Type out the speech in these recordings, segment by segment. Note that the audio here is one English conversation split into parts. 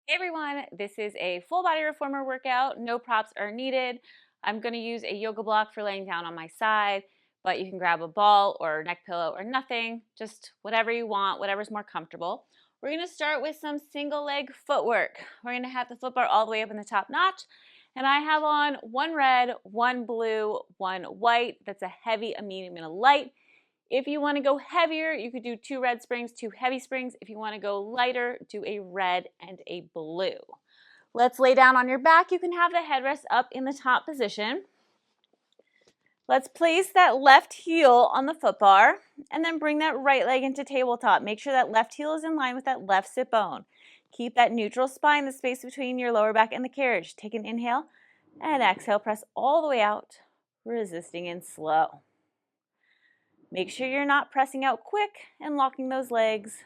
Hey everyone, this is a full body reformer workout. No props are needed. I'm going to use a yoga block for laying down on my side, but you can grab a ball or neck pillow or nothing, just whatever you want, whatever's more comfortable. We're going to start with some single leg footwork. We're going to have the foot bar all the way up in the top notch, and I have on one red, one blue, one white. That's a heavy, a medium, and a light. If you want to go heavier, you could do 2 red springs, 2 heavy springs. If you want to go lighter, do a red and a blue. Let's lay down on your back. You can have the headrest up in the top position. Let's place that left heel on the foot bar and then bring that right leg into tabletop. Make sure that left heel is in line with that left sit bone. Keep that neutral spine, the space between your lower back and the carriage. Take an inhale and exhale. Press all the way out, resisting in slow. Make sure you're not pressing out quick and locking those legs.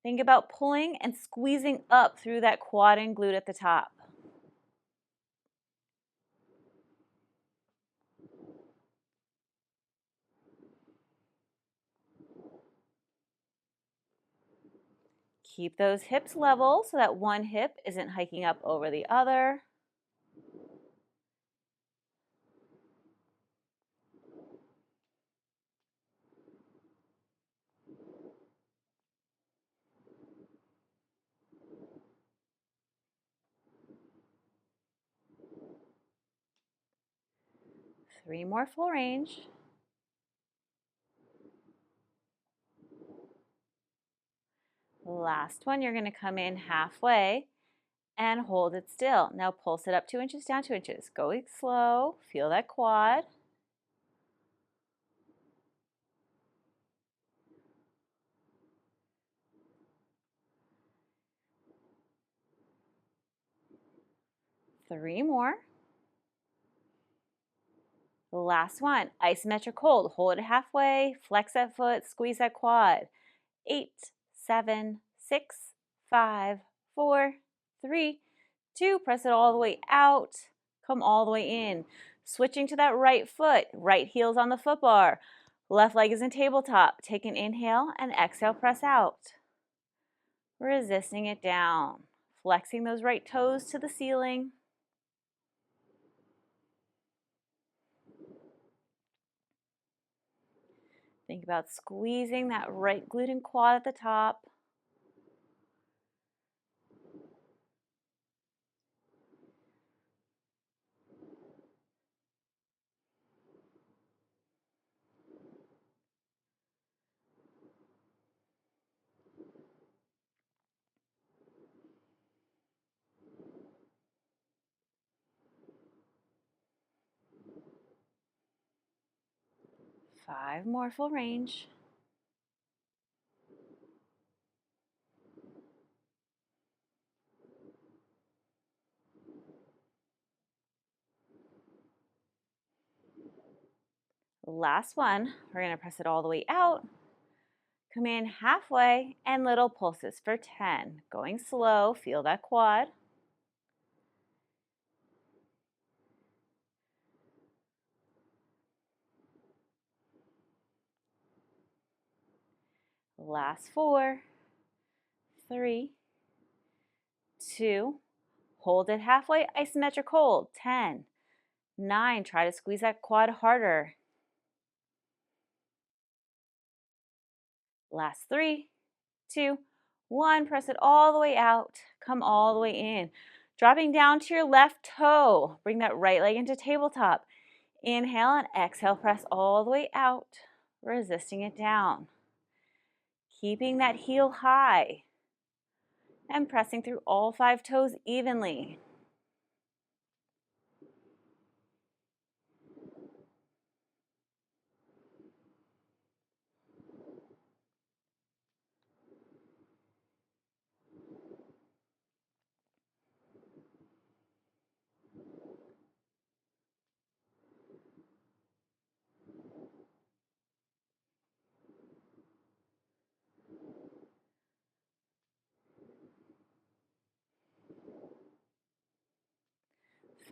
Think about pulling and squeezing up through that quad and glute at the top. Keep those hips level so that one hip isn't hiking up over the other. Three more full range. Last one, you're going to come in halfway and hold it still. Now pulse it up 2 inches, down 2 inches. Going slow. Feel that quad. Three more. The last one, isometric hold. Hold it halfway, flex that foot, squeeze that quad. 8, 7, 6, 5, 4, 3, 2. Press it all the way out. Come all the way in. Switching to that right foot. Right heel's on the foot bar. Left leg is in tabletop. Take an inhale and exhale, press out. Resisting it down. Flexing those right toes to the ceiling. Think about squeezing that right glute and quad at the top. Five more full range. Last one, we're going to press it all the way out. Come in halfway and little pulses for 10. Going slow, feel that quad. Last 4, 3, 2, hold it halfway, isometric hold. 10, 9, try to squeeze that quad harder. Last 3, 2, 1, press it all the way out. Come all the way in. Dropping down to your left toe. Bring that right leg into tabletop. Inhale and exhale, press all the way out, resisting it down. Keeping that heel high and pressing through all 5 toes evenly.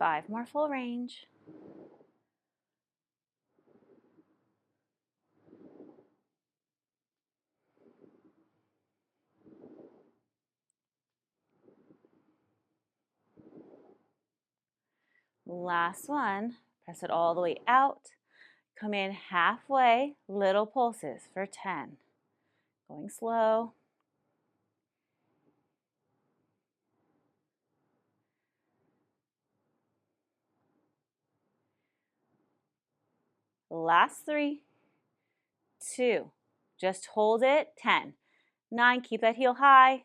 Five more full range. Last one. Press it all the way out. Come in halfway, little pulses for 10. Going slow. Last 3, 2. Just hold it. 10, 9. Keep that heel high.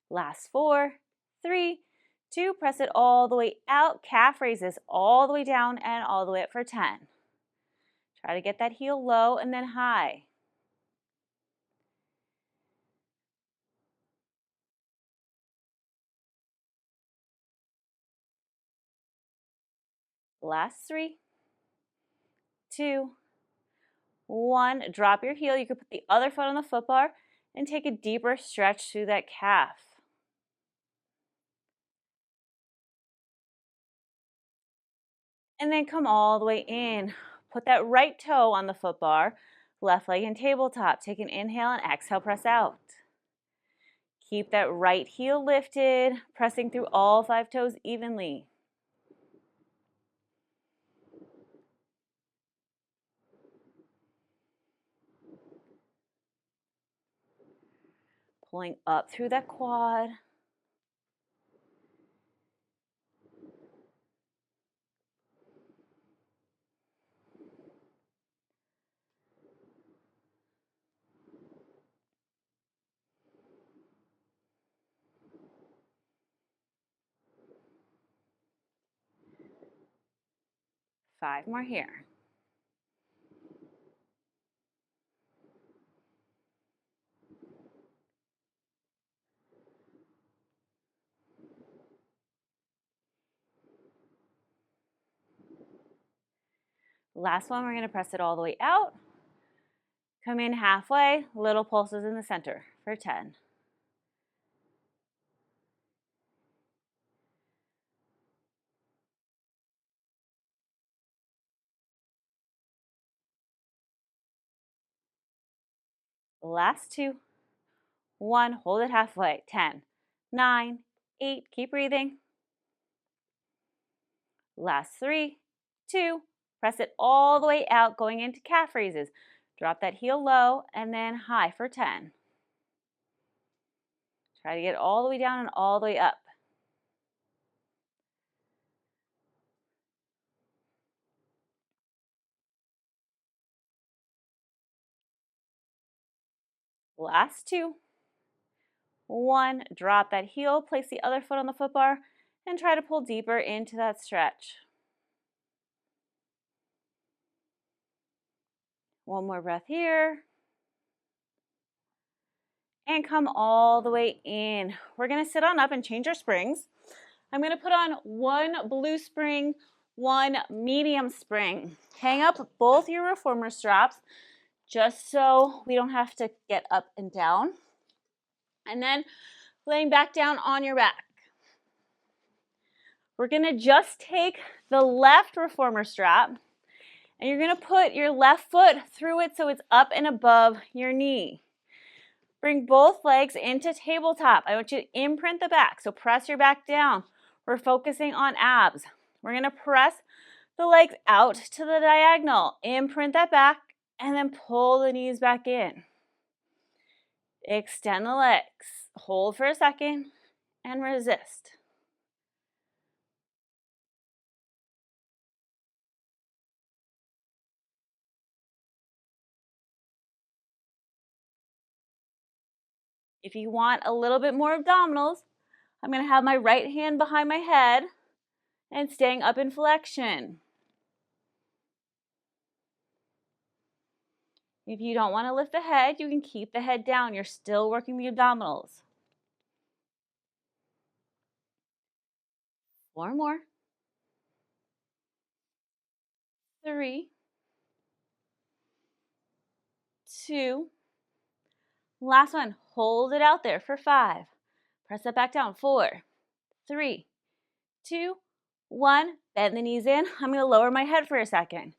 Last 4, 3, 2. Press it all the way out. Calf raises all the way down and all the way up for 10. Try to get that heel low and then high. Last 3, 2, 1. Drop your heel. You can put the other foot on the foot bar and take a deeper stretch through that calf. And then come all the way in. Put that right toe on the foot bar, left leg in tabletop. Take an inhale and exhale, press out. Keep that right heel lifted, pressing through all 5 toes evenly. Pulling up through that quad. Five more here. Last one, we're going to press it all the way out. Come in halfway, little pulses in the center for 10. Last 2, 1, hold it halfway, 10, 9, 8, keep breathing. Last 3, 2, press it all the way out, going into calf raises. Drop that heel low and then high for 10. Try to get all the way down and all the way up. Last 2, 1, drop that heel, place the other foot on the foot bar, and try to pull deeper into that stretch. One more breath here. And come all the way in. We're going to sit on up and change our springs. I'm going to put on 1 blue spring, 1 medium spring. Hang up both your reformer straps just so we don't have to get up and down. And then laying back down on your back. We're going to just take the left reformer strap and you're going to put your left foot through it so it's up and above your knee. Bring both legs into tabletop. I want you to imprint the back, so press your back down. We're focusing on abs. We're going to press the legs out to the diagonal. Imprint that back and then pull the knees back in. Extend the legs. Hold for a second and resist. If you want a little bit more abdominals, I'm going to have my right hand behind my head and staying up in flexion. If you don't want to lift the head, you can keep the head down. You're still working the abdominals. 4 more. 3, 2. Last one. Hold it out there for 5. Press that back down. 4, 3, 2, 1. Bend the knees in. I'm going to lower my head for a second.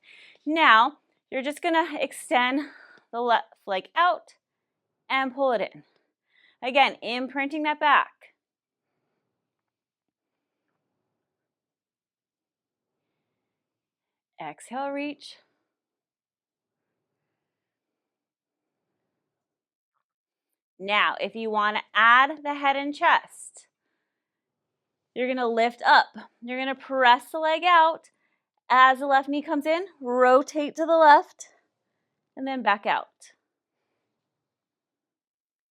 Now, you're just going to extend the left leg out and pull it in. Again, imprinting that back. Exhale, reach. Now, if you want to add the head and chest, you're going to lift up. You're going to press the leg out. As the left knee comes in, rotate to the left, and then back out.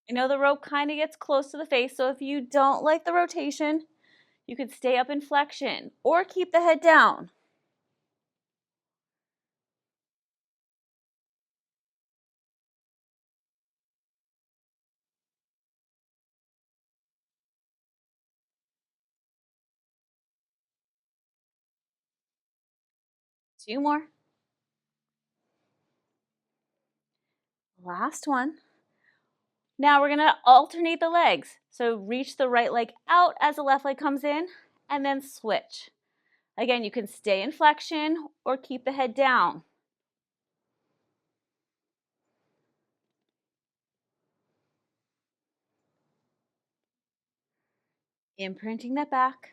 I know the rope kind of gets close to the face, so if you don't like the rotation, you could stay up in flexion or keep the head down. Two more. Last one. Now we're going to alternate the legs. So reach the right leg out as the left leg comes in, and then switch. Again, you can stay in flexion or keep the head down. Imprinting that back.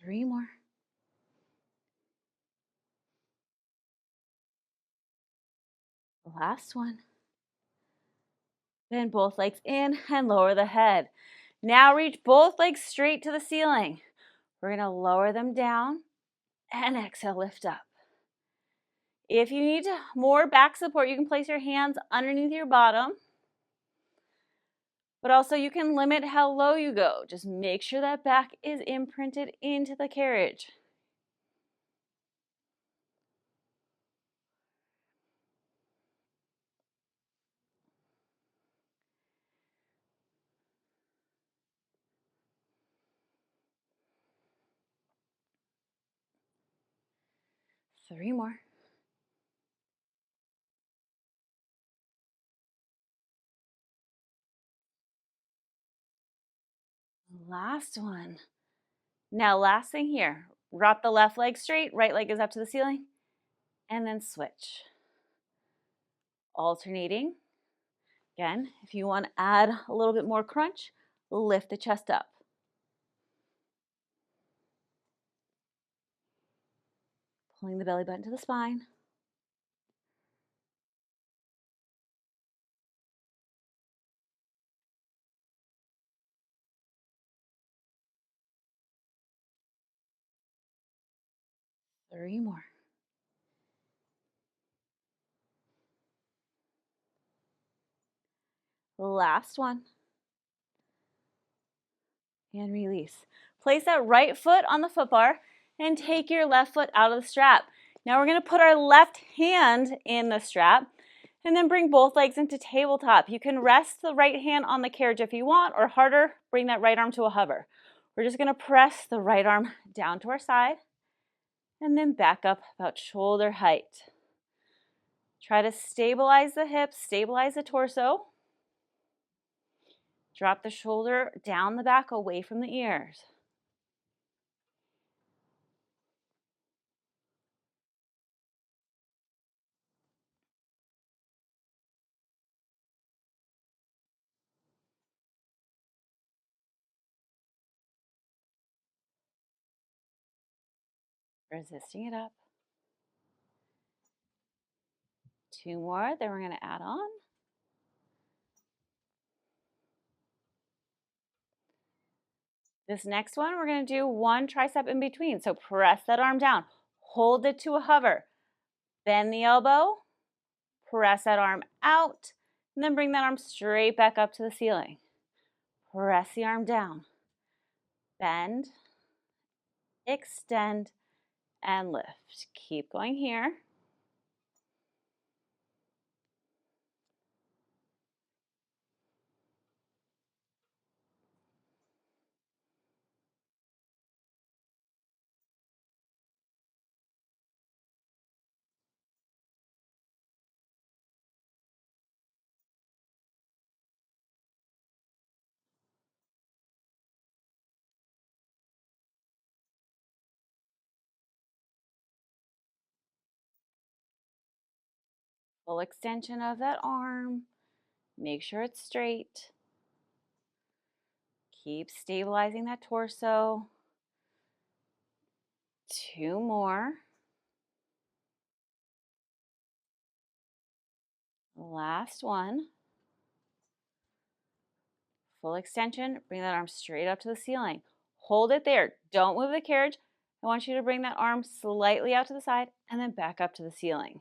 Three more. Last one. Then both legs in and lower the head. Now reach both legs straight to the ceiling. We're going to lower them down and exhale, lift up. If you need more back support, you can place your hands underneath your bottom. But also you can limit how low you go. Just make sure that back is imprinted into the carriage. Three more. Last one. Now last thing here. Drop the left leg straight, right leg is up to the ceiling, and then switch. Alternating. Again, if you want to add a little bit more crunch, lift the chest up. Pulling the belly button to the spine. Three more. Last one. And release. Place that right foot on the foot bar and take your left foot out of the strap. Now we're going to put our left hand in the strap and then bring both legs into tabletop. You can rest the right hand on the carriage if you want, or harder, bring that right arm to a hover. We're just going to press the right arm down to our side and then back up about shoulder height. Try to stabilize the hips, stabilize the torso. Drop the shoulder down the back away from the ears. Resisting it up. Two more, then we're going to add on. This next one, we're going to do one tricep in between. So press that arm down, hold it to a hover, bend the elbow, press that arm out, and then bring that arm straight back up to the ceiling. Press the arm down, bend, extend, and lift. Keep going here. Full extension of that arm. Make sure it's straight. Keep stabilizing that torso. 2 more. Last one. Full extension. Bring that arm straight up to the ceiling. Hold it there. Don't move the carriage. I want you to bring that arm slightly out to the side and then back up to the ceiling.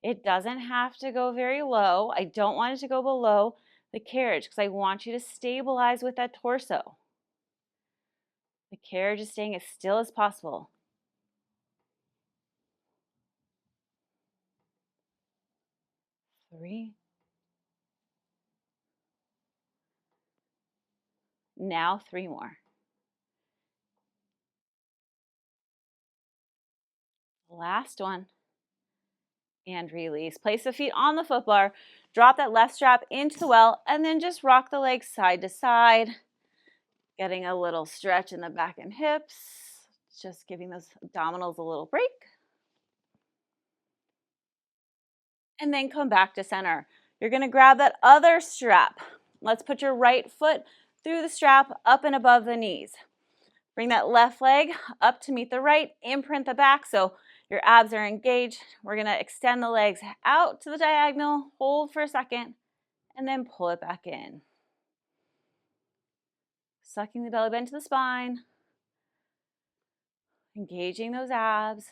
It doesn't have to go very low. I don't want it to go below the carriage because I want you to stabilize with that torso. The carriage is staying as still as possible. 3. Now 3 more. Last one. And release. Place the feet on the foot bar. Drop that left strap into the well and then just rock the legs side to side. Getting a little stretch in the back and hips. Just giving those abdominals a little break. And then come back to center. You're going to grab that other strap. Let's put your right foot through the strap up and above the knees. Bring that left leg up to meet the right, imprint the back so your abs are engaged. We're going to extend the legs out to the diagonal, hold for a second, and then pull it back in. Sucking the belly button to the spine, engaging those abs.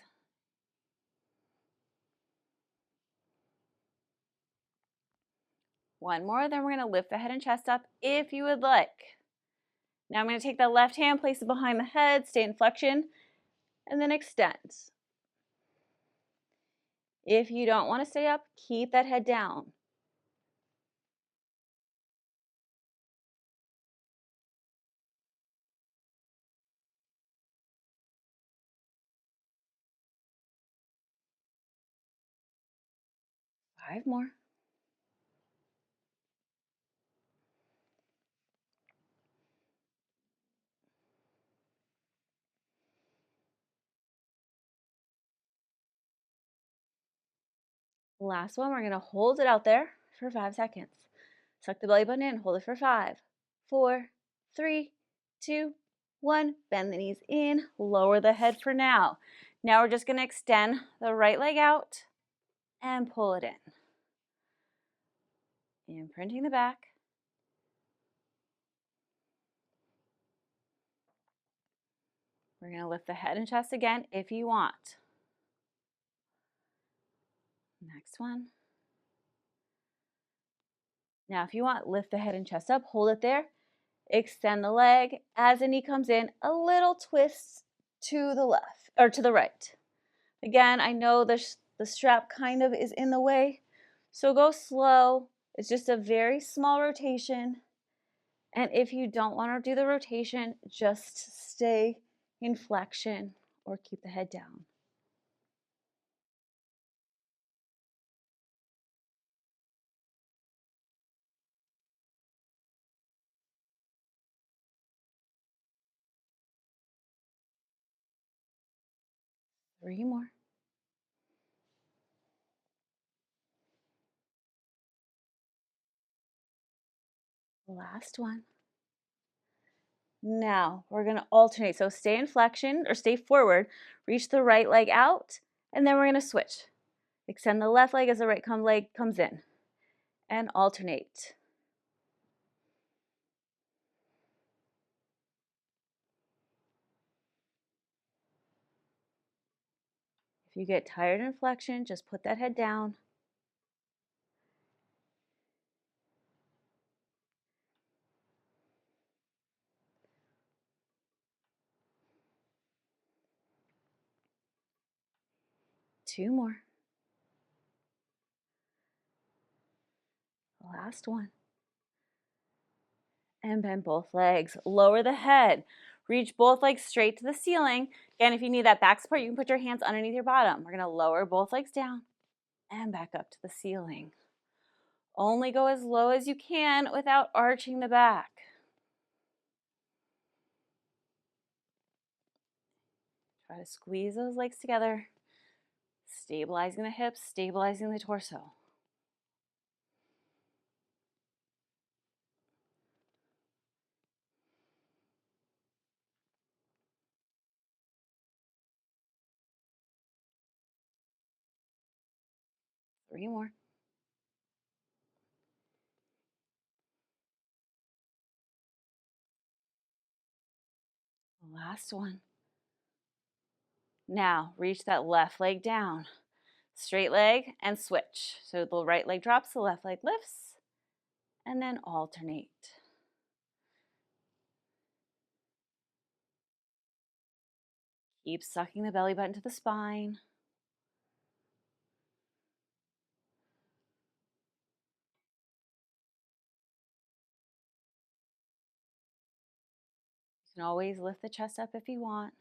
One more, then we're going to lift the head and chest up if you would like. Now I'm going to take that left hand, place it behind the head, stay in flexion, and then extend. If you don't want to stay up, keep that head down. Five more. Last one, we're going to hold it out there for 5 seconds. Suck the belly button in, hold it for 5, 4, 3, 2, 1. Bend the knees in, lower the head for now. Now we're just going to extend the right leg out and pull it in. Imprinting the back. We're going to lift the head and chest again if you want. Next one. Now if you want, lift the head and chest up, hold it there. Extend the leg. As the knee comes in, a little twist to the left or to the right. Again, I know the strap kind of is in the way, so go slow. It's just a very small rotation. And if you don't want to do the rotation, just stay in flexion or keep the head down. Three more. Last one. Now we're going to alternate. So stay in flexion or stay forward, reach the right leg out, and then we're going to switch. Extend the left leg as the right leg comes in and alternate. If you get tired in flexion, just put that head down. Two more. Last one. And bend both legs. Lower the head. Reach both legs straight to the ceiling. Again, if you need that back support, you can put your hands underneath your bottom. We're going to lower both legs down and back up to the ceiling. Only go as low as you can without arching the back. Try to squeeze those legs together, stabilizing the hips, stabilizing the torso. 3 more. Last one. Now reach that left leg down. Straight leg and switch. So the right leg drops, the left leg lifts, and then alternate. Keep sucking the belly button to the spine. You can always lift the chest up if you want.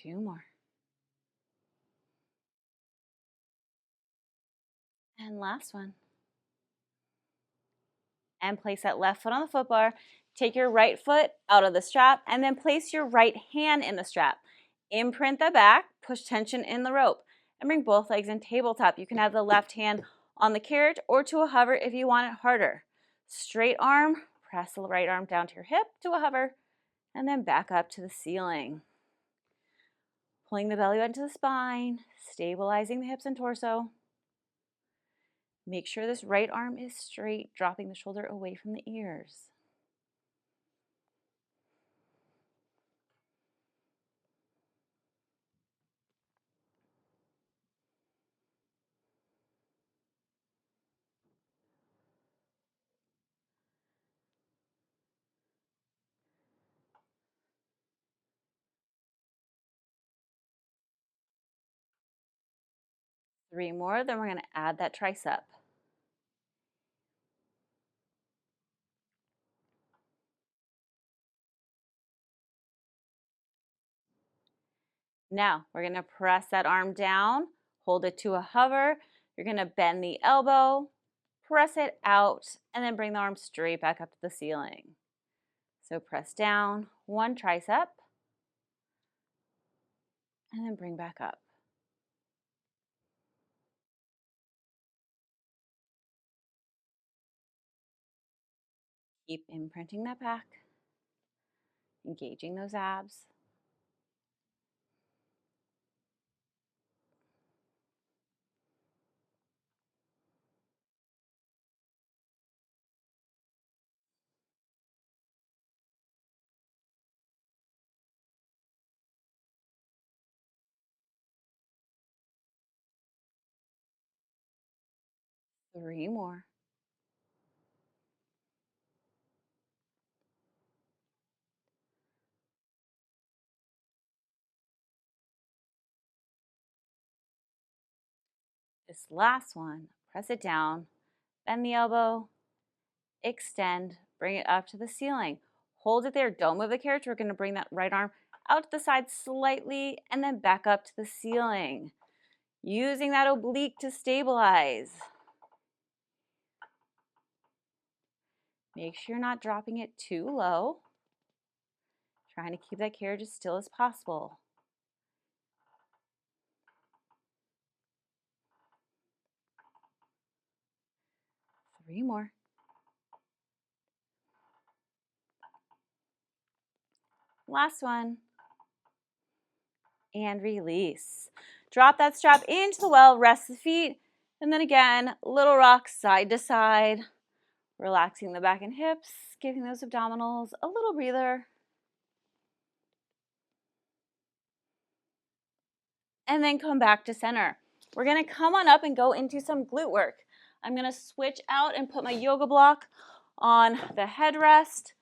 Two more. And last one. And place that left foot on the foot bar. Take your right foot out of the strap and then place your right hand in the strap. Imprint the back, push tension in the rope, and bring both legs in tabletop. You can have the left hand on the carriage or to a hover if you want it harder. Straight arm, press the right arm down to your hip to a hover, and then back up to the ceiling. Pulling the belly button to the spine, stabilizing the hips and torso. Make sure this right arm is straight, dropping the shoulder away from the ears. Three more, then we're going to add that tricep. Now, we're going to press that arm down, hold it to a hover. You're going to bend the elbow, press it out, and then bring the arm straight back up to the ceiling. So press down, one tricep, and then bring back up. Keep imprinting that back, engaging those abs. Three more. This last one, press it down, bend the elbow, extend, bring it up to the ceiling. Hold it there, don't move the carriage. We're going to bring that right arm out to the side slightly and then back up to the ceiling. Using that oblique to stabilize. Make sure you're not dropping it too low. Trying to keep that carriage as still as possible. Three more. Last one. And release. Drop that strap into the well, rest the feet, and then again, little rock side to side, relaxing the back and hips, giving those abdominals a little breather. And then come back to center. We're gonna come on up and go into some glute work. I'm gonna switch out and put my yoga block on the headrest.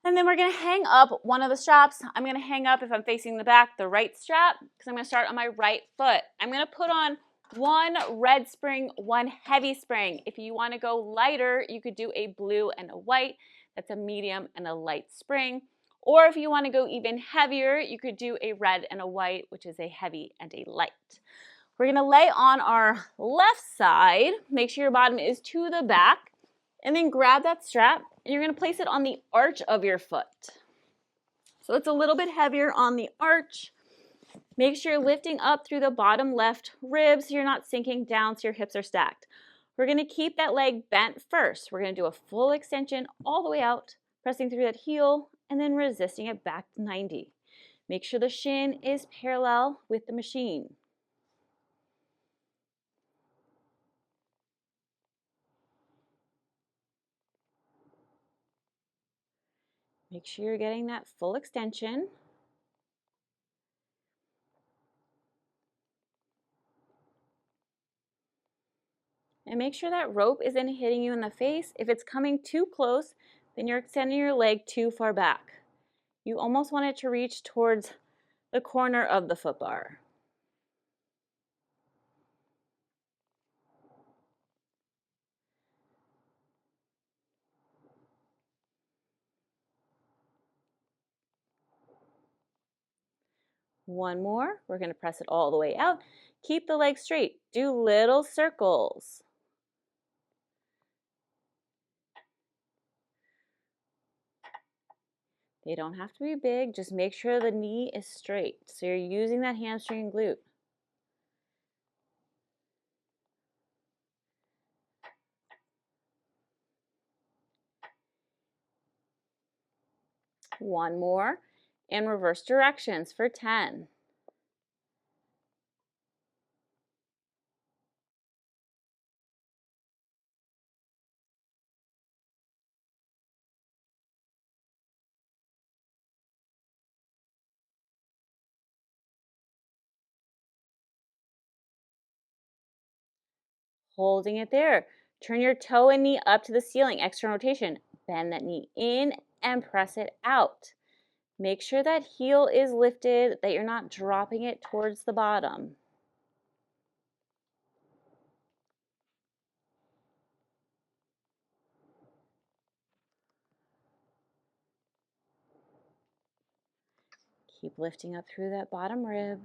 And then we're gonna hang up one of the straps. I'm gonna hang up, if I'm facing the back, the right strap, because I'm gonna start on my right foot. I'm gonna put on one red spring, one heavy spring. If you wanna go lighter, you could do a blue and a white. That's a medium and a light spring. Or if you wanna go even heavier, you could do a red and a white, which is a heavy and a light. We're gonna lay on our left side. Make sure your bottom is to the back. And then grab that strap and you're going to place it on the arch of your foot. So it's a little bit heavier on the arch. Make sure you're lifting up through the bottom left ribs so you're not sinking down so your hips are stacked. We're going to keep that leg bent first. We're going to do a full extension all the way out, pressing through that heel and then resisting it back to 90. Make sure the shin is parallel with the machine. Make sure you're getting that full extension. And make sure that rope isn't hitting you in the face. If it's coming too close, then you're extending your leg too far back. You almost want it to reach towards the corner of the foot bar. One more. We're going to press it all the way out. Keep the leg straight. Do little circles. They don't have to be big. Just make sure the knee is straight. So you're using that hamstring and glute. One more. And reverse directions for 10. Holding it there. Turn your toe and knee up to the ceiling, external rotation. Bend that knee in and press it out. Make sure that heel is lifted, that you're not dropping it towards the bottom. Keep lifting up through that bottom rib.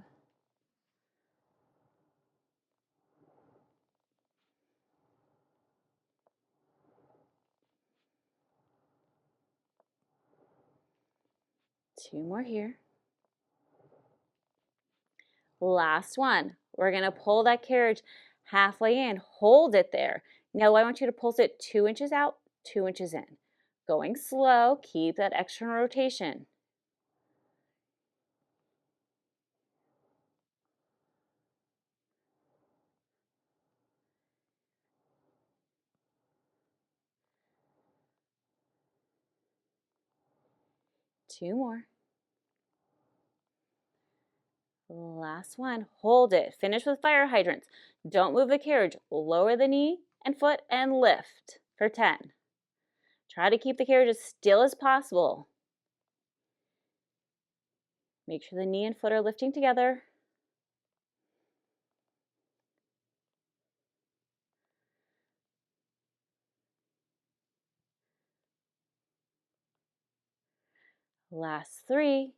Two more here. Last one. We're going to pull that carriage halfway in. Hold it there. Now I want you to pulse it 2 inches out, 2 inches in. Going slow. Keep that external rotation. Two more. Last one. Hold it. Finish with fire hydrants. Don't move the carriage. Lower the knee and foot and lift for 10. Try to keep the carriage as still as possible. Make sure the knee and foot are lifting together. Last 3,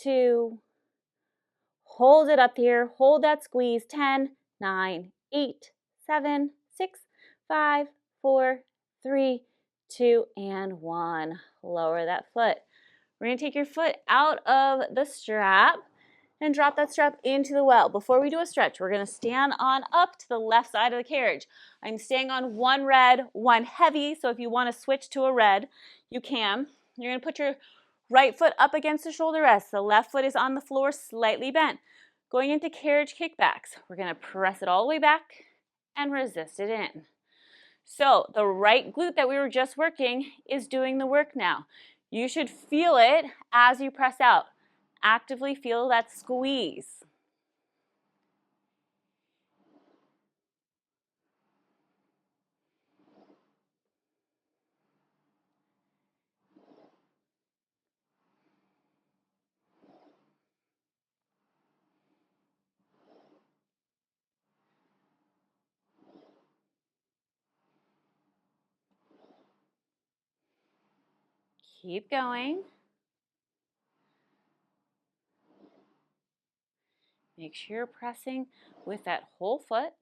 2, hold it up here. Hold that squeeze. 10, 9, 8, 7, 6, 5, 4, 3, 2, and 1. Lower that foot. We're going to take your foot out of the strap and drop that strap into the well. Before we do a stretch, we're going to stand on up to the left side of the carriage. I'm staying on one red, one heavy, so if you want to switch to a red, you can. You're going to put your right foot up against the shoulder rest. The left foot is on the floor, slightly bent. Going into carriage kickbacks, we're going to press it all the way back and resist it in. So the right glute that we were just working is doing the work now. You should feel it as you press out. Actively feel that squeeze. Keep going. Make sure you're pressing with that whole foot.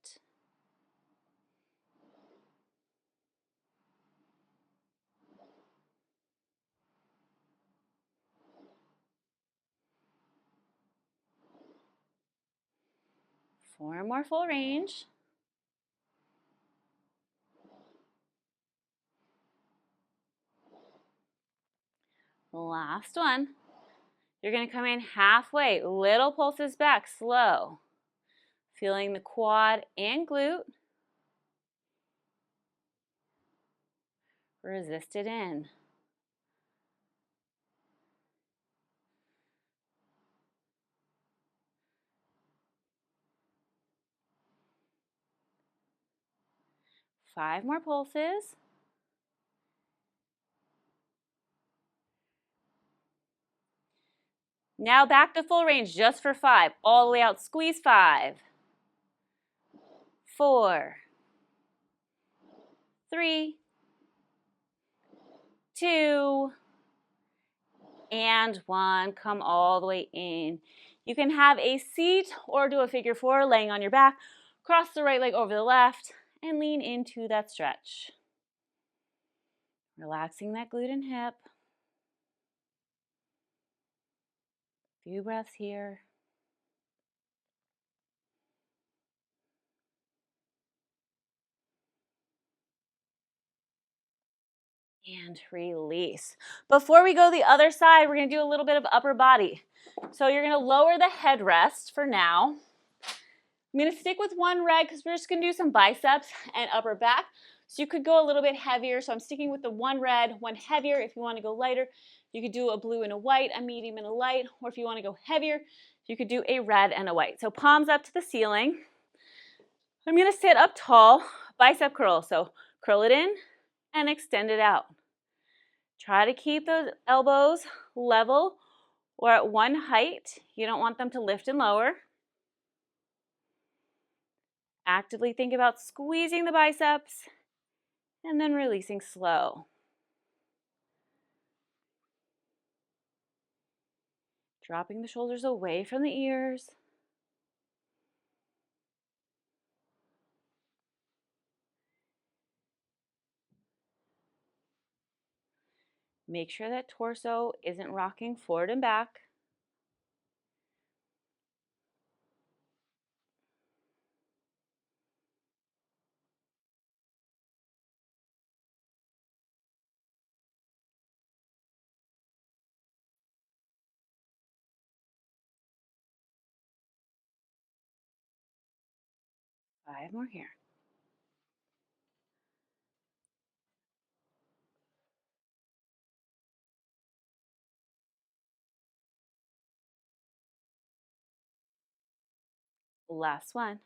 Four more full range. Last one. You're going to come in halfway, little pulses back, slow. Feeling the quad and glute. Resist it in. Five more pulses. Now back to full range just for 5. All the way out. Squeeze 5. 4. 3. 2. And 1. Come all the way in. You can have a seat or do a figure 4 laying on your back. Cross the right leg over the left and lean into that stretch. Relaxing that glute and hip. Few breaths here. And release. Before we go the other side, we're going to do a little bit of upper body. So you're going to lower the headrest for now. I'm going to stick with one leg because we're just going to do some biceps and upper back. So you could go a little bit heavier. So I'm sticking with the one red, one heavier. If you want to go lighter, you could do a blue and a white, a medium and a light. Or if you want to go heavier, you could do a red and a white. So palms up to the ceiling. I'm going to sit up tall, bicep curl. So curl it in and extend it out. Try to keep those elbows level or at one height. You don't want them to lift and lower. Actively think about squeezing the biceps and then releasing slow. Dropping the shoulders away from the ears. Make sure that torso isn't rocking forward and back. Five more here. Last one.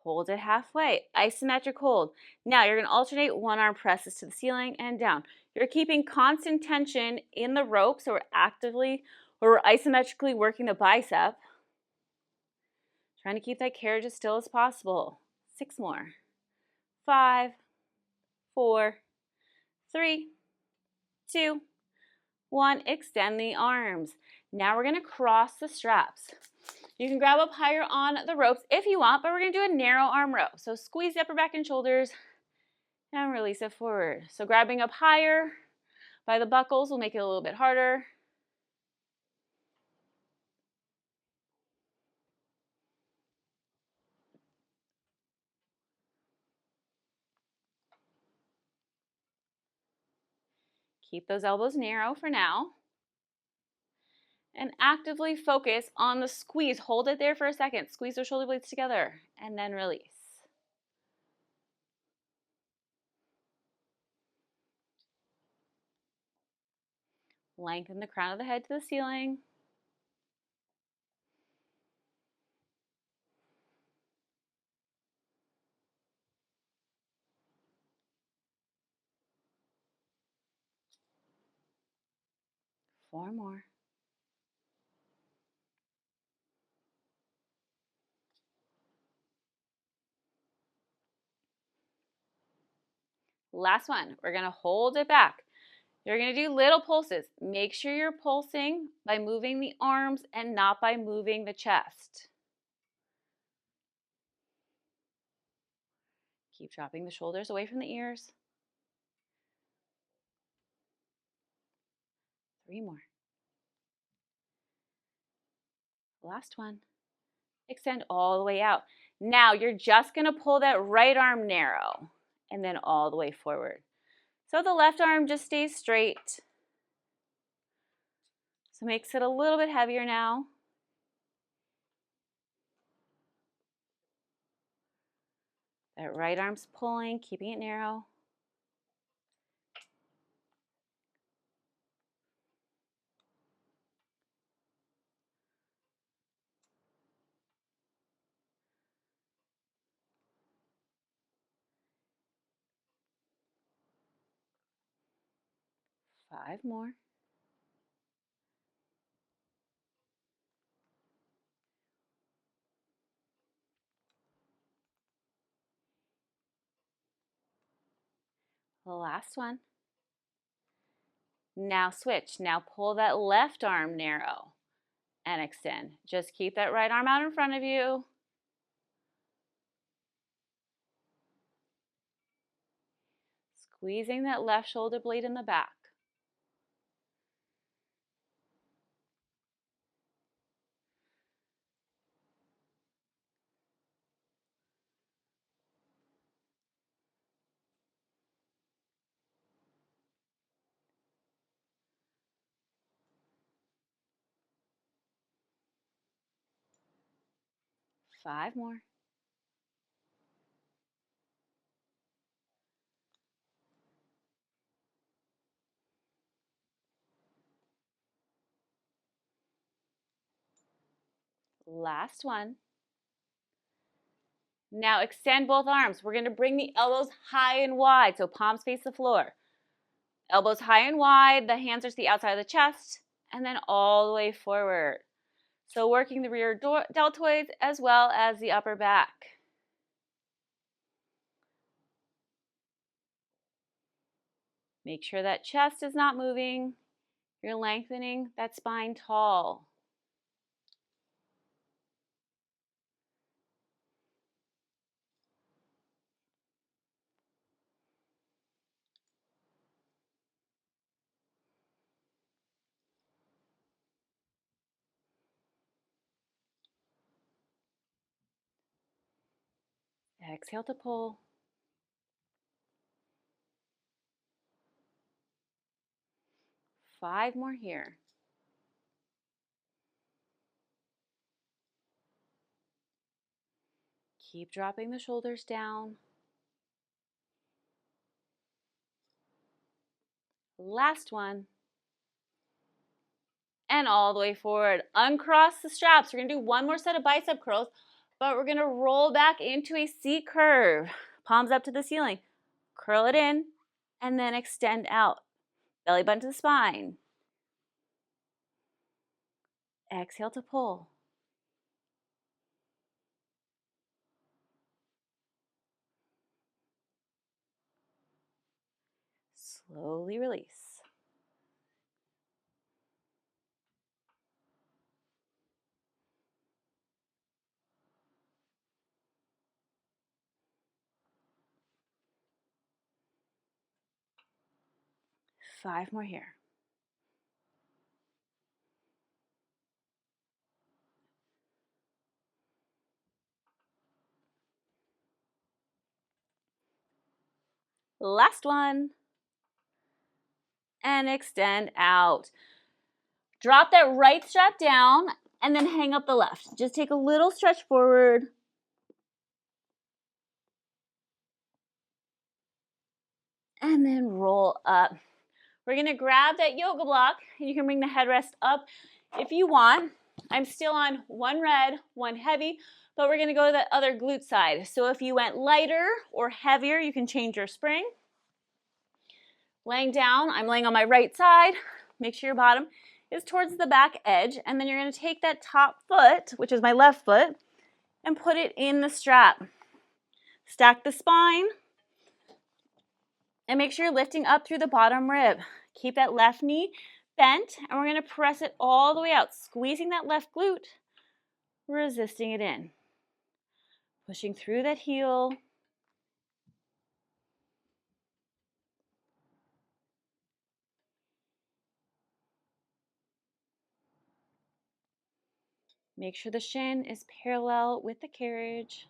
Hold it halfway. Isometric hold. Now you're going to alternate one arm presses to the ceiling and down. You're keeping constant tension in the rope, so we're isometrically working the bicep. Trying to keep that carriage as still as possible. 6 more. 5, 4, 3, 2, 1. Extend the arms. Now we're going to cross the straps. You can grab up higher on the ropes if you want, but we're going to do a narrow arm row. So squeeze the upper back and shoulders and release it forward. So grabbing up higher by the buckles will make it a little bit harder. Keep those elbows narrow for now. And actively focus on the squeeze. Hold it there for a second. Squeeze those shoulder blades together and then release. Lengthen the crown of the head to the ceiling. Four more. Last one. We're going to hold it back. You're going to do little pulses. Make sure you're pulsing by moving the arms and not by moving the chest. Keep dropping the shoulders away from the ears. 3 more. Last one. Extend all the way out. Now you're just going to pull that right arm narrow and then all the way forward. So the left arm just stays straight. So makes it a little bit heavier now. That right arm's pulling, keeping it narrow. Five more. The last one. Now switch. Now pull that left arm narrow and extend. Just keep that right arm out in front of you. Squeezing that left shoulder blade in the back. Five more. Last one. Now extend both arms. We're going to bring the elbows high and wide, so palms face the floor. Elbows high and wide, the hands are to the outside of the chest, and then all the way forward. So working the rear deltoids as well as the upper back. Make sure that chest is not moving. You're lengthening that spine tall. Exhale to pull. Five more here. Keep dropping the shoulders down. Last one. And all the way forward. Uncross the straps. We're going to do one more set of bicep curls, but we're going to roll back into a C curve. Palms up to the ceiling. Curl it in, and then extend out. Belly button to the spine. Exhale to pull. Slowly release. Five more here. Last one. And extend out. Drop that right strap down and then hang up the left. Just take a little stretch forward. And then roll up. We're going to grab that yoga block. You can bring the headrest up if you want. I'm still on one red, one heavy, but we're going to go to the other glute side. So if you went lighter or heavier, you can change your spring. Laying down, I'm laying on my right side. Make sure your bottom is towards the back edge, and then you're going to take that top foot, which is my left foot, and put it in the strap. Stack the spine, and make sure you're lifting up through the bottom rib. Keep that left knee bent, and we're going to press it all the way out, squeezing that left glute, resisting it in. Pushing through that heel. Make sure the shin is parallel with the carriage.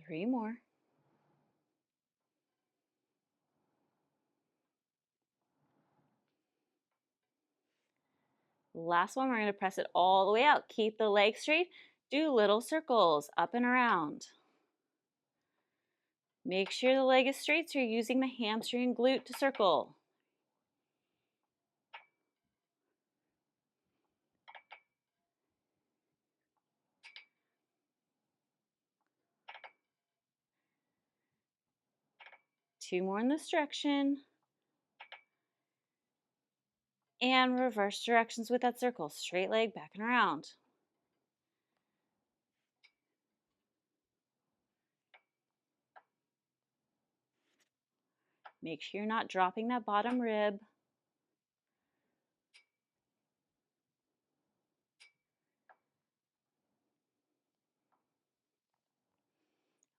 3 more. Last one, we're going to press it all the way out. Keep the legs straight. Do little circles up and around. Make sure the leg is straight so you're using the hamstring and glute to circle. Two more in this direction. And reverse directions with that circle. Straight leg back and around. Make sure you're not dropping that bottom rib.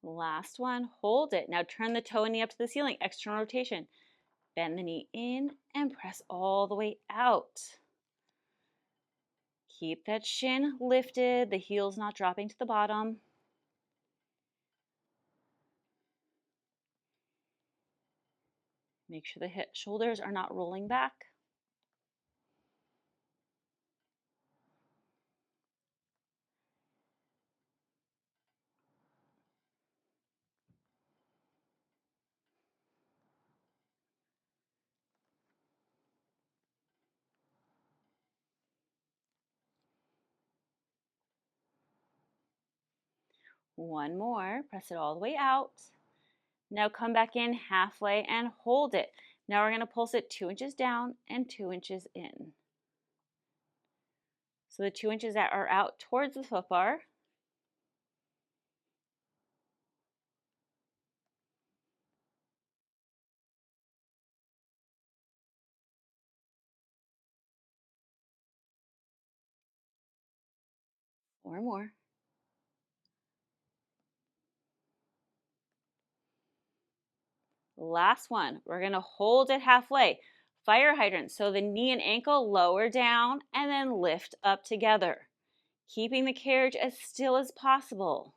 Last one, hold it. Now turn the toe and knee up to the ceiling, external rotation. Bend the knee in and press all the way out. Keep that shin lifted, the heel's not dropping to the bottom. Make sure the shoulders are not rolling back. One more, press it all the way out. Now come back in halfway and hold it. Now we're going to pulse it 2 inches down and 2 inches in. So the 2 inches that are out towards the foot bar. Four more. Last one, we're going to hold it halfway. Fire hydrant, so the knee and ankle lower down and then lift up together, keeping the carriage as still as possible.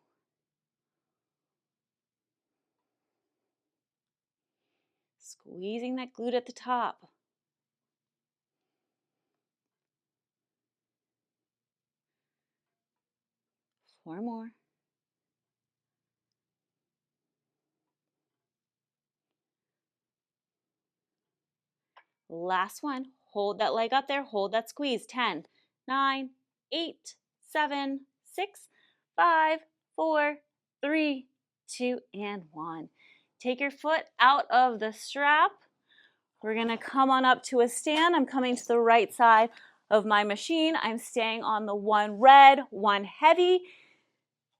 Squeezing that glute at the top. Four more. Last one, hold that leg up there, hold that squeeze. 10, 9, 8, 7, 6, 5, 4, 3, 2, and 1. Take your foot out of the strap. We're going to come on up to a stand. I'm coming to the right side of my machine. I'm staying on the one red, one heavy.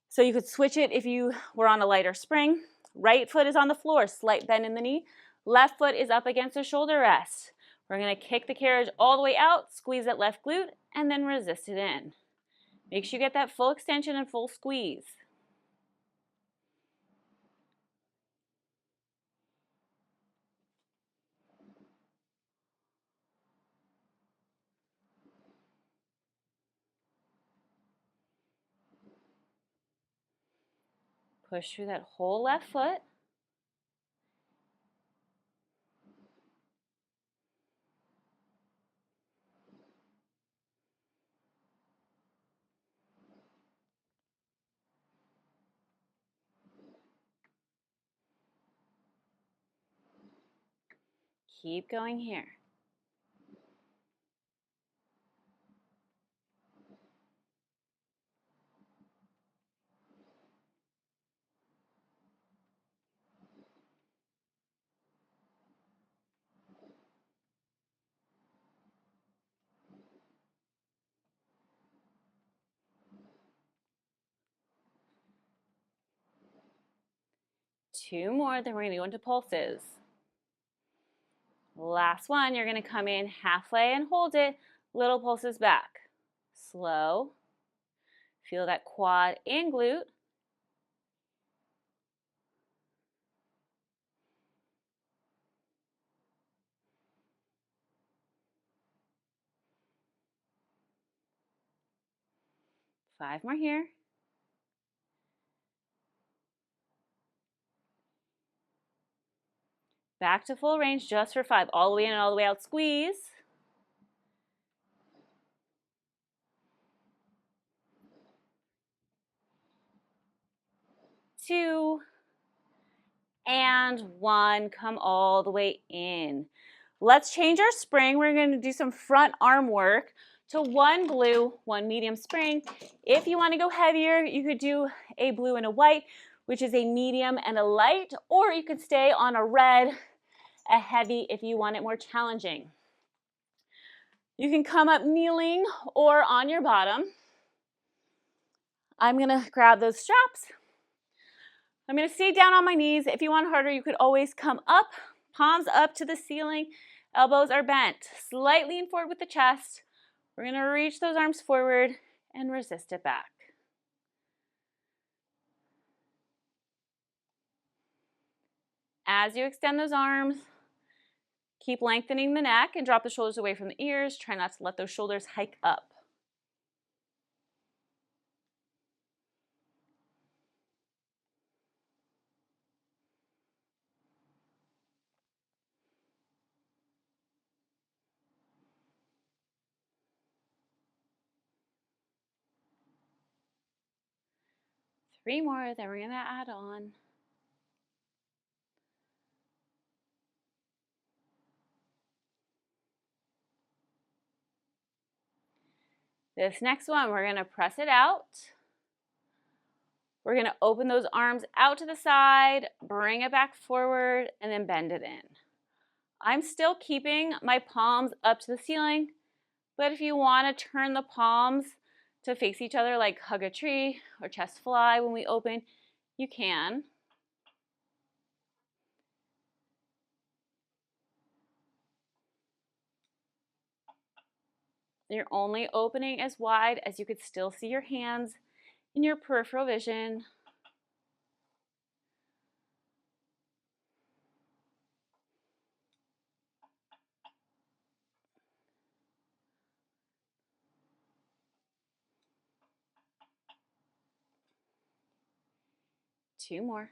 So you could switch it if you were on a lighter spring. Right foot is on the floor, slight bend in the knee. Left foot is up against the shoulder rest. We're going to kick the carriage all the way out, squeeze that left glute, and then resist it in. Make sure you get that full extension and full squeeze. Push through that whole left foot. Keep going here. Two more, then we're going to go into pulses. Last one, you're going to come in halfway and hold it. Little pulses back. Slow. Feel that quad and glute. Five more here. Back to full range just for 5. All the way in and all the way out. Squeeze. 2 and 1. Come all the way in. Let's change our spring. We're going to do some front arm work to 1 blue, 1 medium spring. If you want to go heavier, you could do a blue and a white, which is a medium and a light, or you could stay on a red, a heavy if you want it more challenging. You can come up kneeling or on your bottom. I'm going to grab those straps. I'm going to stay down on my knees. If you want harder, you could always come up, palms up to the ceiling. Elbows are bent. Slightly lean forward with the chest. We're going to reach those arms forward and resist it back. As you extend those arms, keep lengthening the neck and drop the shoulders away from the ears. Try not to let those shoulders hike up. Three more, then we're going to add on. This next one, we're going to press it out. We're going to open those arms out to the side, bring it back forward, and then bend it in. I'm still keeping my palms up to the ceiling, but if you want to turn the palms to face each other like hug a tree or chest fly when we open, you can. You're only opening as wide as you could still see your hands in your peripheral vision. Two more.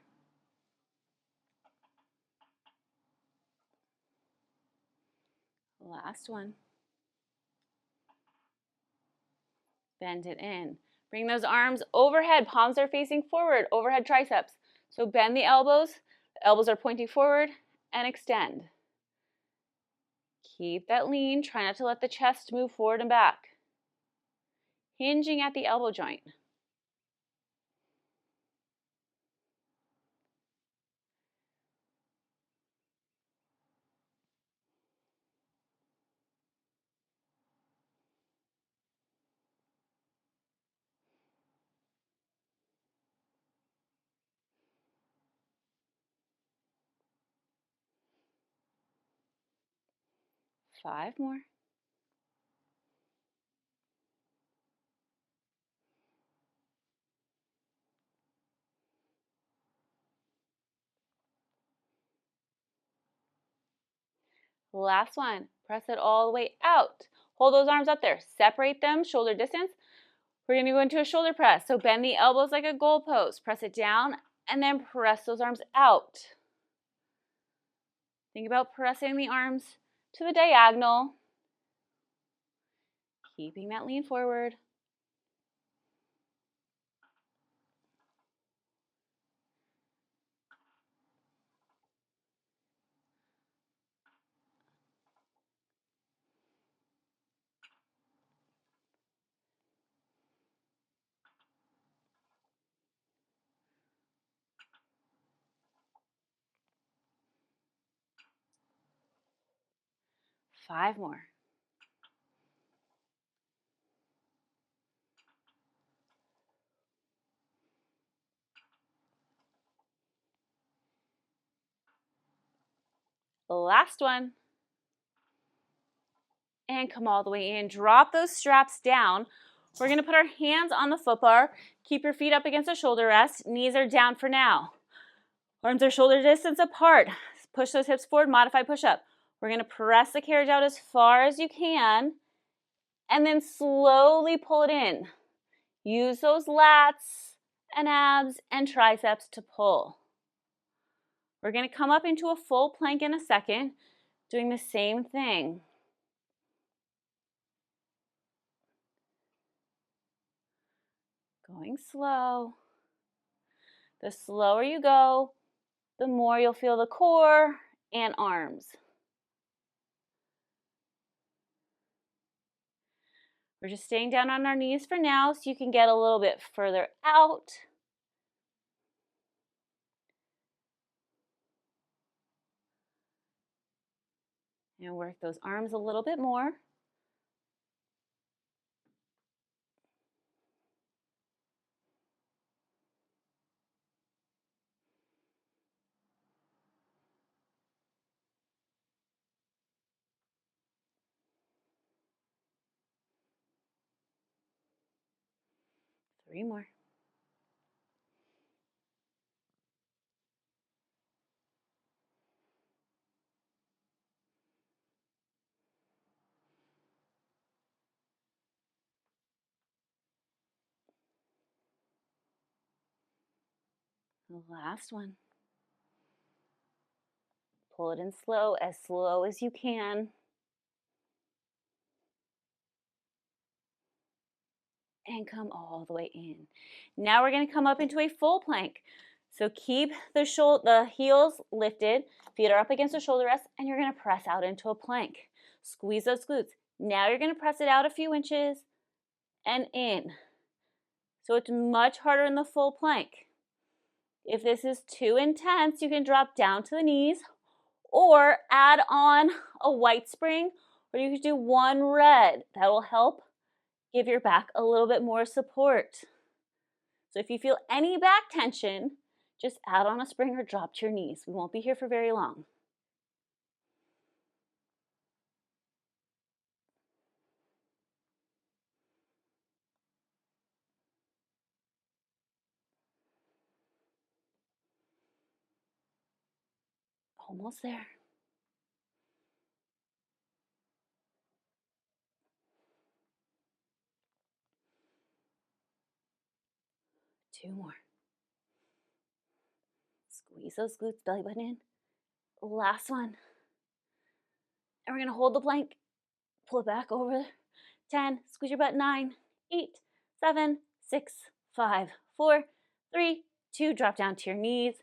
Last one. Bend it in. Bring those arms overhead. Palms are facing forward. Overhead triceps. So bend the elbows. The elbows are pointing forward and extend. Keep that lean. Try not to let the chest move forward and back. Hinging at the elbow joint. Five more. Last one. Press it all the way out. Hold those arms up there. Separate them, shoulder distance. We're going to go into a shoulder press. So bend the elbows like a goalpost. Press it down and then press those arms out. Think about pressing the arms to the diagonal. Keeping that lean forward. Five more. Last one. And come all the way in. Drop those straps down. We're going to put our hands on the foot bar. Keep your feet up against the shoulder rest. Knees are down for now. Arms are shoulder distance apart. Push those hips forward, modified push-up. We're going to press the carriage out as far as you can and then slowly pull it in. Use those lats and abs and triceps to pull. We're going to come up into a full plank in a second, doing the same thing. Going slow. The slower you go, the more you'll feel the core and arms. We're just staying down on our knees for now so you can get a little bit further out. And work those arms a little bit more. Three more. The last one. Pull it in slow as you can. And come all the way in. Now we're going to come up into a full plank. So keep the heels lifted, feet are up against the shoulder rest, and you're going to press out into a plank. Squeeze those glutes. Now you're going to press it out a few inches and in. So it's much harder in the full plank. If this is too intense, you can drop down to the knees or add on a white spring, or you could do one red. That will help give your back a little bit more support. So if you feel any back tension, just add on a spring or drop to your knees. We won't be here for very long. Almost there. Two more. Squeeze those glutes, belly button in. Last one. And we're going to hold the plank. Pull it back over. 10. Squeeze your butt. 9, 8, 7, 6, 5, 4, 3, 2. Drop down to your knees.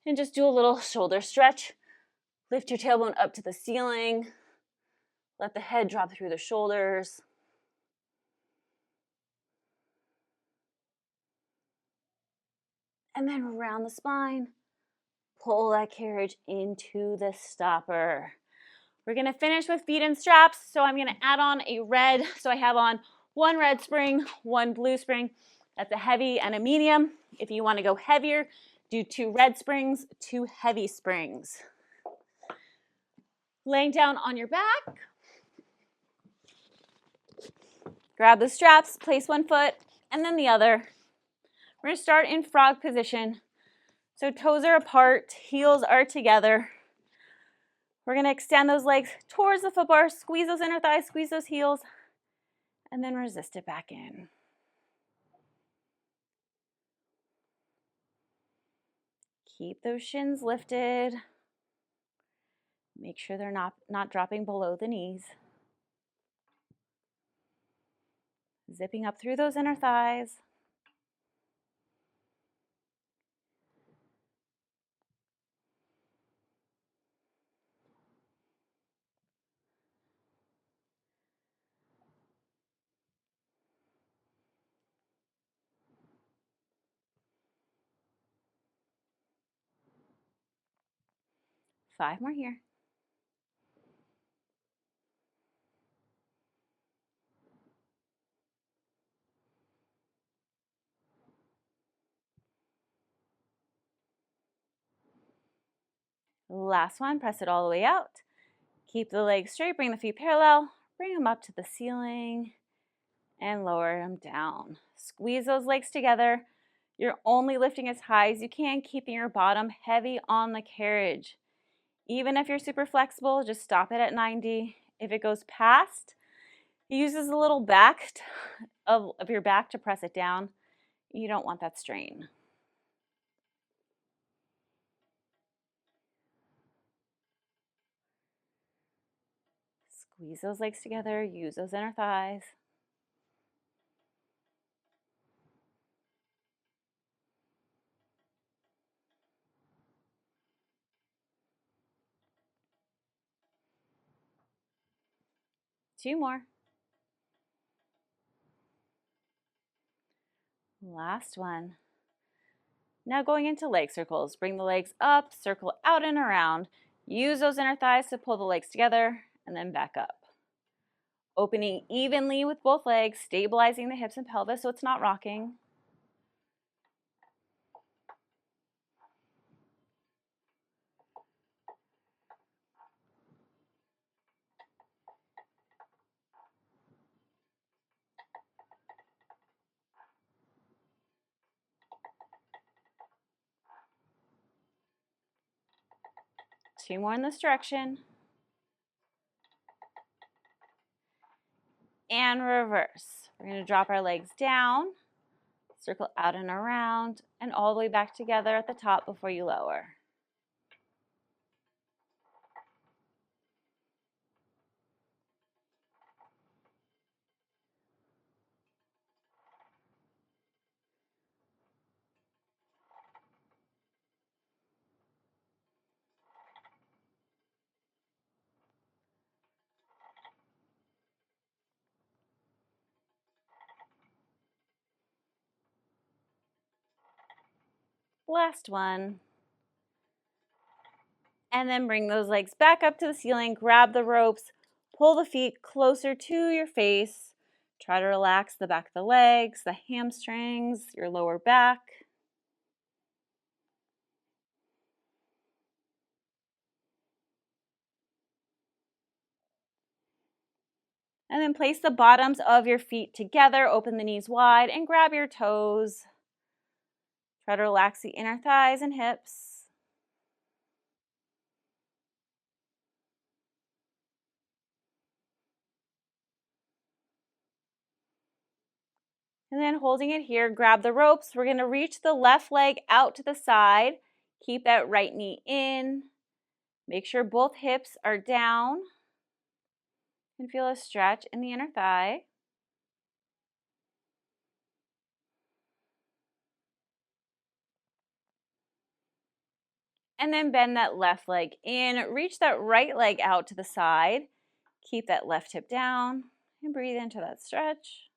And just do a little shoulder stretch. Lift your tailbone up to the ceiling. Let the head drop through the shoulders. And then round the spine. Pull that carriage into the stopper. We're going to finish with feet and straps. So I'm going to add on a red. So I have on one red spring, one blue spring. That's a heavy and a medium. If you want to go heavier, do 2 red springs, 2 heavy springs. Laying down on your back. Grab the straps, place one foot and then the other. We're going to start in frog position. So toes are apart, heels are together. We're going to extend those legs towards the foot bar, squeeze those inner thighs, squeeze those heels, and then resist it back in. Keep those shins lifted. Make sure they're not dropping below the knees. Zipping up through those inner thighs. Five more here. Last one, press it all the way out. Keep the legs straight, bring the feet parallel, bring them up to the ceiling, and lower them down. Squeeze those legs together. You're only lifting as high as you can, keeping your bottom heavy on the carriage. Even if you're super flexible, just stop it at 90. If it goes past, it uses a little back of your back to press it down. You don't want that strain. Squeeze those legs together, use those inner thighs. Two more. Last one. Now going into leg circles. Bring the legs up, circle out and around. Use those inner thighs to pull the legs together and then back up. Opening evenly with both legs, stabilizing the hips and pelvis so it's not rocking. Two more in this direction. And reverse. We're going to drop our legs down, circle out and around, and all the way back together at the top before you lower. Last one. And then bring those legs back up to the ceiling, grab the ropes, pull the feet closer to your face. Try to relax the back of the legs, the hamstrings, your lower back. And then place the bottoms of your feet together, open the knees wide, and grab your toes. Try to relax the inner thighs and hips. And then holding it here, grab the ropes. We're going to reach the left leg out to the side. Keep that right knee in. Make sure both hips are down. And feel a stretch in the inner thigh. And then bend that left leg in. Reach that right leg out to the side. Keep that left hip down and breathe into that stretch.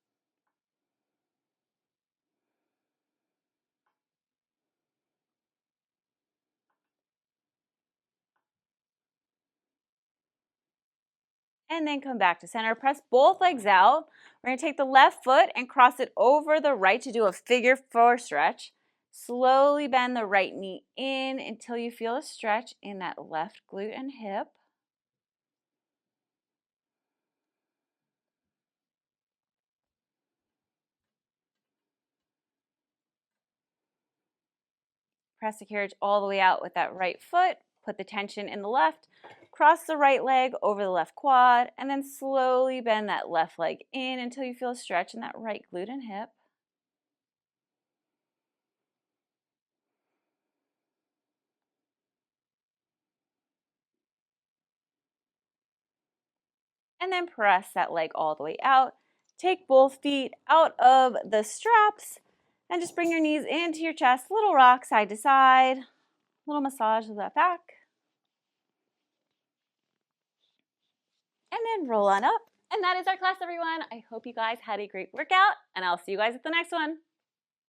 And then come back to center. Press both legs out. We're going to take the left foot and cross it over the right to do a figure four stretch. Slowly bend the right knee in until you feel a stretch in that left glute and hip. Press the carriage all the way out with that right foot. Put the tension in the left. Cross the right leg over the left quad, and then slowly bend that left leg in until you feel a stretch in that right glute and hip. And then press that leg all the way out. Take both feet out of the straps and just bring your knees into your chest. Little rock side to side. Little massage of that back. And then roll on up. And that is our class, everyone. I hope you guys had a great workout, and I'll see you guys at the next one.